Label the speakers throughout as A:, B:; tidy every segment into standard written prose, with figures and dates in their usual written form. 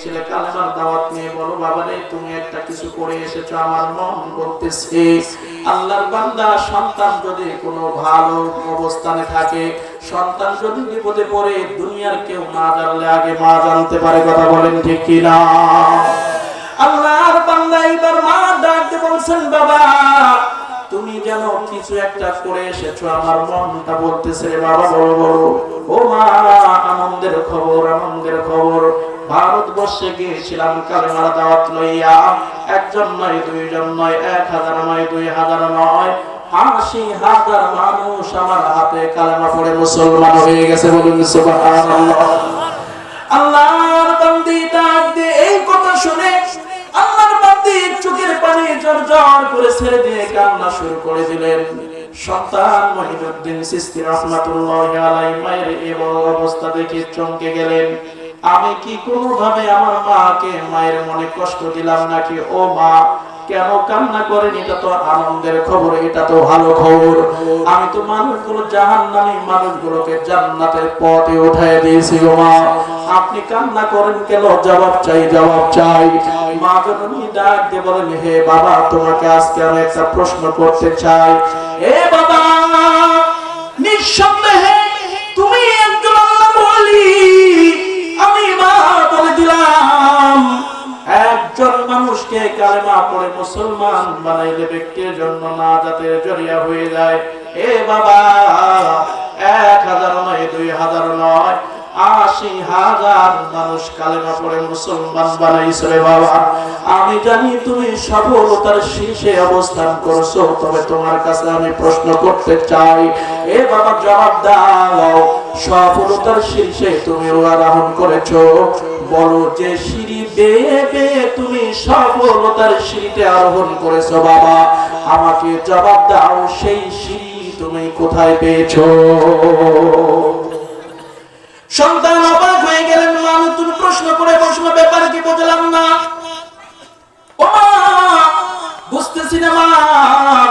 A: ছেলে কালেমার দাওয়াত নিয়ে বলো বাবা রে তুমি একটা কিছু করে এসেছো আমার মন বলতেছে আল্লাহর বান্দা সন্তান যদি কোনো ভালো অবস্থানে থাকে সন্তান যদি বিপদে পড়ে দুনিয়ার কেউ না জানলে আগে মা জানতে পারে কথা বলেন ঠিক কি না আল্লাহর বান্দা এবার মা ডাকতে বলছেন বাবা তুমি যেন কিছু একটা করে এসেছো আমার মনটা বলতেছে রে বাবা বলো বলো ও মা আনন্দের খবর ভারতবর্ষে গিয়েছিলাম কালেমার দাওয়াত লইয়া একজন নয় দুইজন নয় 1000 নয় 2000 নয় 80,000 মানুষ আমার হাতে কালেমা পড়ে মুসলমান হয়ে গেছে বলুন সুবহানাল্লাহ আল্লাহর বান্দি ডাক দিয়ে এই কথা শুনে আল্লাহর বান্দি চোখের পানি ঝরঝর করে ছেড়ে দিয়ে কান্না শুরু করে দিলেন সন্তান মহিউদ্দিন চিশতি রাহমাতুল্লাহি আলাইহি মায়ের এই অবস্থা দেখে চমকে গেলেন আমি কি কোনোভাবে আমার মাকে মায়ের মনে কষ্ট দিলাম নাকি ও মা কেন কান্না করেন এটা তো আনন্দের খবর এটা তো ভালো খবর আমি তো মানুষগুলো জাহান্নামী মানুষগুলোকে জান্নাতের পথে উঠায় দিয়েছি ও মা আপনি কান্না করেন কেন জবাব চাই মা জননী ডাক দিয়ে বলেন হে বাবা তোমাকে আজকে আমি একটা প্রশ্ন করতে চাই এ বাবা নিঃসন্দেহে তুমি একজন আল্লাহর ওলি আমি মা বলে দিলাম একজন মানুষকে কালেমা পড়ে মুসলমান বানাইলে ব্যক্তির জন্য নাজাতের জরিয়া হয়ে যায় এ বাবা 1000 নয় 2000 নয় 80,000 মানুষ কালেমা পড়ে মুসলমান বানাইছে রে বাবা আমি জানি তুমি সফলতার শীর্ষে অবস্থান করছো তবে তোমার কাছে আমি প্রশ্ন করতে চাই এ বাবা জবাব দাও সফলতার শীর্ষে তুমি আরোহণ করেছো বলো যে সিঁড়ি বেয়ে বেয়ে তুমি সফলতার সিঁড়িতে আরোহণ করেছো বাবা আমাকে জবাব দাও সেই সিঁড়ি তুমি কোথায় পেয়েছো সন্তান অবাক হয়ে গেলেন মা তুমি প্রশ্ন করে প্রশ্ন ব্যাপার কি বুঝলাম না ও মা বুঝতেছি না মা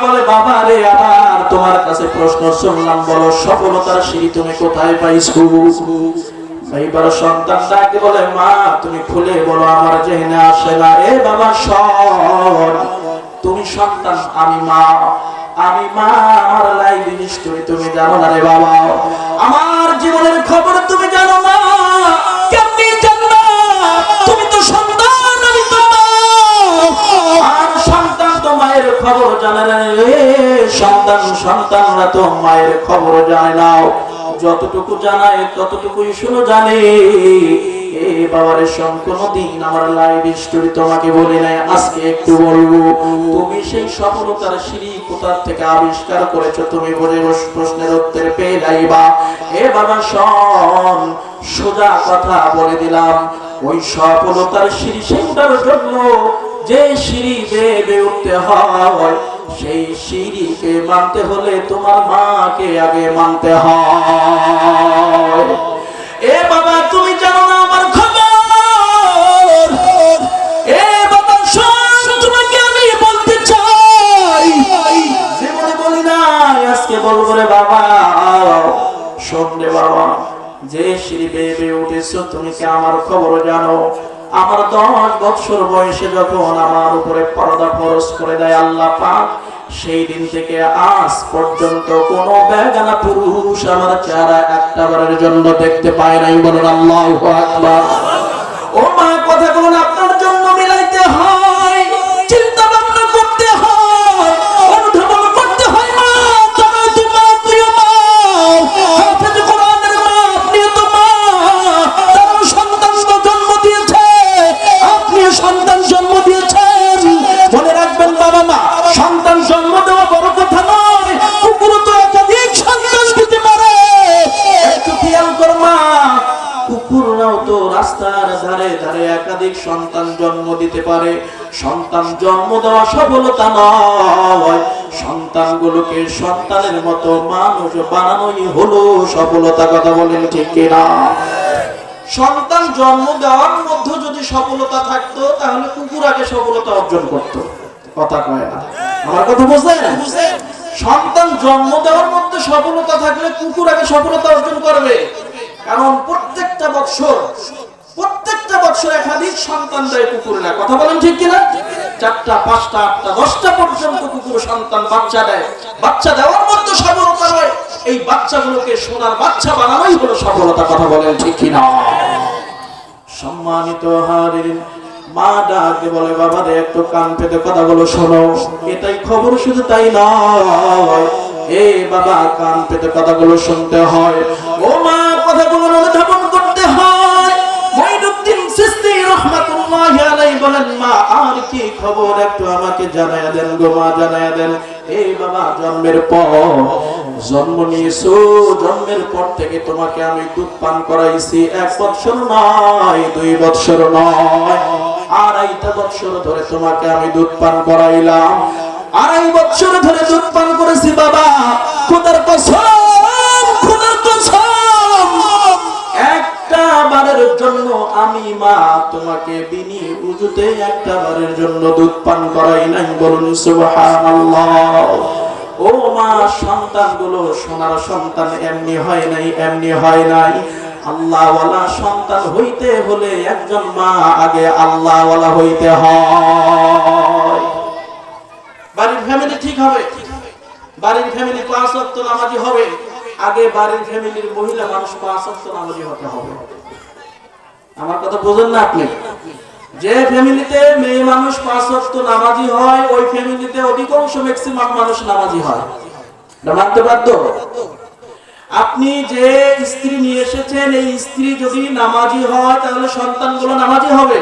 A: বলে বাবা রে আবার তোমার কাছে প্রশ্ন শুনলাম বলো সফলতার সিঁড়ি তুমি কোথায় পাইছো এইবার সন্তান ডাকে বলে মা তুমি খুলে বলো আমার জেনে আসে না এ বাবা শোন তুমি সন্তান আমি মা আমার লাইফ হিস্টরি তুমি জানো না রে বাবা আমার জীবনের খবর তুমি জানো না কেমনি জানবা তুমি তো সন্তান আমি তো মা আর সন্তান তো মায়ের খবর জানে না সন্তানরা তো মায়ের খবর জানে না যতটুকু জানায় ততটুকুই শুনো জানে এ বাবারে কোনদিন আমার লাইফ স্টোরি তোমাকে বলি নাই আজকে একটু বলবো তুমি সেই সফলতার সিঁড়ি কোথা থেকে আবিষ্কার করেছো তুমি বলে প্রশ্নের উত্তর পেয়ে যাইবা এ বাবা শোন সোজা কথা বলে দিলাম ওই সফলতার সিঁড়ি সেটার জন্য যে সিঁড়ি বেয়ে উঠতে হয় সেই সিঁড়িকে মানতে হলে তোমার মাকে আগে মানতে হয় এ বাবা তুমি জানো না আমার খবর এ বাবা শোন তোমাকে আমি বলতে চাই জীবনে বলি না আজকে বলবো রে বাবা শোন রে বাবা যে সিঁড়ি বেয়ে উঠেছো তুমি কি আমার খবর জানো আমার 10 বছর বয়সে যখন আমার উপরে পর্দা ফরজ করে দেয় আল্লাহ পাক সেই দিন থেকে আজ পর্যন্ত কোনো বেগানা পুরুষ আমার চেহারা একটাবারের জন্য দেখতে পায় নাই বলুন আল্লাহু আকবার ও মা কথাগুলো আপনার জন্য মিলাইতে হয় চিন্তা ভাবনা করতে হয় অনুধাবন করতে হয় মা তুমি তোমার প্রিয় মা হাফেজ কোরআনের মা আপনি তো মা তার সন্তান জন্ম দিয়েছে আপনি সন্তান জন্ম দিয়েছেন মনে রাখবেন বাবা মা সন্তান জন্ম দেওয়া বড় কথা নয় কুকুর তো একাধিক সন্তান দিতে পারে একটু খেয়াল কর মা কুকুররাও তো রাস্তার ধারে ধারে একাধিক সন্তান জন্ম দিতে পারে সন্তান জন্ম দেওয়া সফলতা নয় সন্তানগুলোকে সন্তানের মতো মানুষ বানানোই হলো সফলতা কথা বলেন ঠিক কিনা সন্তান জন্ম দেওয়ার মধ্যে যদি সফলতা থাকতো তাহলে কুকুর আগে সফলতা অর্জন করতো কথা কয় না আমার কথা বুঝলেন সন্তান জন্ম দেওয়ার মধ্যে সফলতা থাকলে কুকুর আগে সফলতা অর্জন করবে কারণ প্রত্যেকটা বছর একাধিক সন্তান দেয় কুকুররা, কথা বলেন ঠিক কিনা? 4টা 5টা 8টা 10টা পর্যন্ত কুকুর সন্তান বাচ্চা দেয়। বাচ্চা দেওয়ার মধ্যে সফলতা নয়, এই বাচ্চাগুলোকে সোনার বাচ্চা বানানোই হলো সফলতা, কথা বলেন ঠিক কিনা? সম্মানিত হাজিরিন, মা ডাকে বলে বাবা রে একটু কান পেতে কথাগুলো শোনো। এটাই খবর, শুধু তাই নয়, এ বাবা কান পেতে কথাগুলো শুনতে হয়। ও মা কথাগুলো অনুধাবন করতে হয়। মঈনুদ্দিন চিশতি রাহমাতুল্লাহি আলাইহি বলেন মা আর কি খবর একটু আমাকে জানায়া দেন গো মা, জানায়া দেন। এই বাবা জন্মের পর জন্ম নিয়েছো, জন্মের পর থেকে তোমাকে আমি দুধ পান করাইছি 1 বছর নয় 2 বছর নয়, 2.5 বছর ধরে তোমাকে আমি দুধ পান করাইলাম। 2.5 বছর ধরে দুধ পান করেছি বাবা, খোদার কসম, খোদার কসম, একটা বারের জন্য আমি মা তোমাকে বিনি উজুতে একটা বারের জন্য দুধ পান করাই নাই, বলুন সুবহানাল্লাহ। ও মা সন্তানগুলো সোনার সন্তান এমনি হয় নাই, এমনি হয় নাই। আল্লাহওয়ালা সন্তান হইতে হলে একজন মা আগে আল্লাহওয়ালা হইতে হয়। বাড়ির ফ্যামিলি ঠিক হবে, বাড়ির ফ্যামিলি 5 ওয়াক্ত নামাজি হবে, আগে বাড়ির ফ্যামিলির মহিলা মানুষ 5 ওয়াক্ত নামাজি হতে হবে। আমার কথা বুঝেন না আপনি? যে ফ্যামিলিতে মেয়ে মানুষ 5 ওয়াক্ত নামাজি হয়, ওই ফ্যামিলিতে অধিকাংশ ম্যাক্সিমাম মানুষ নামাজি হয়। মানতে বাধ্য। আপনি যে স্ত্রী নিয়ে এসেছেন, এই স্ত্রী যদি নামাজি হয় তাহলে সন্তানগুলো নামাজি হবে।